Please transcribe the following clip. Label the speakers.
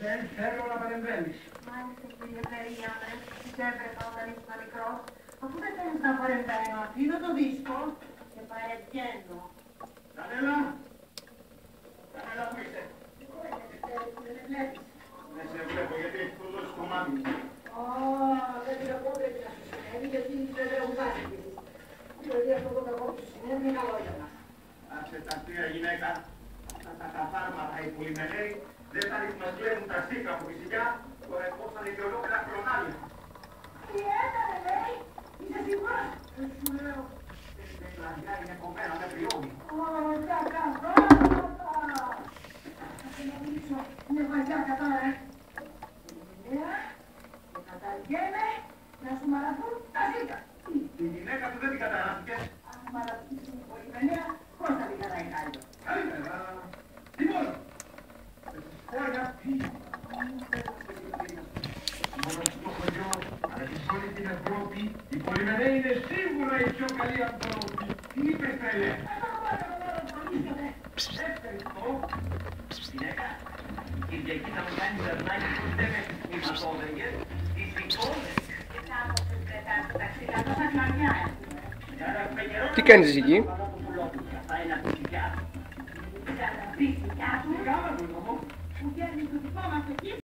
Speaker 1: Δεν θέλω να παρεμβαίνεις.
Speaker 2: Μάλιστα, κύριε Περίαντρε, τις έβρεπα όταν ήσουν μικρός. Αφού δεν θέλεις να παρεμβαίνω, αφήνω το δίσκο και παρεμβαίνω.
Speaker 1: Κανέλα! Κανέλα, πού είστε?
Speaker 2: Δεν βλέπεις.
Speaker 1: Δεν σε βλέπω γιατί έχει το δώσει το μάτι μου.
Speaker 2: Δεν πήρα πότε να σου συνέβη γιατί δεν τραγουδάστηκες. Δηλαδή αυτό το κακό που σου συνέβη είναι καλό για μας.
Speaker 1: Άσε τα αστεία γυναίκα. Αυτά τα καθάρματα οι πολυμελαίοι δεν θα μας κλέβουν τα στίχα μου φυσικά. Τώρα εκόψανε και ολόκληρα χρονάρια.
Speaker 2: Τι έκανε, λέει, είσαι σίγουρος?
Speaker 1: Δεν σου λέω. Η κλαδιά είναι κομμένα με πριόνι.
Speaker 2: Τα καθάρματα! Θα σε να μιλήσω με βαζιάκα τώρα, και καταργέμαι να σου μαραθούν τα ζήτα.
Speaker 1: Η γυναίκα του δεν την καταγράφηκε.
Speaker 2: Αν σου μαραθούν την πολυμελαία, πώς θα την κατάει καλύτερο?
Speaker 1: Καλύτερα. Λοιπόν, χώρια πήγε. Μόνο στο χωριό, αλλά και σε όλη την Ευρώπη, η πολυμελαία είναι σίγουρα η πιο καλή ανθρώπη. Τι είπες, τρελέ? Ευχαριστώ. Γυναίκα, η Κυριακή θα μου κάνει ζερνάκι που δεν με τις κλιματόδεγες, τις εικόνες.
Speaker 2: Και θα αποφες πετάς τα ταξίδια τόσα κλαδιά έχουμε.
Speaker 3: Τι κάνεις εσύ εκεί?
Speaker 1: Αυτά είναι ακουστικά.
Speaker 2: Τα πίσικιά του
Speaker 1: Κάμαμε,
Speaker 2: που βγαίνει το δικό μας εκεί.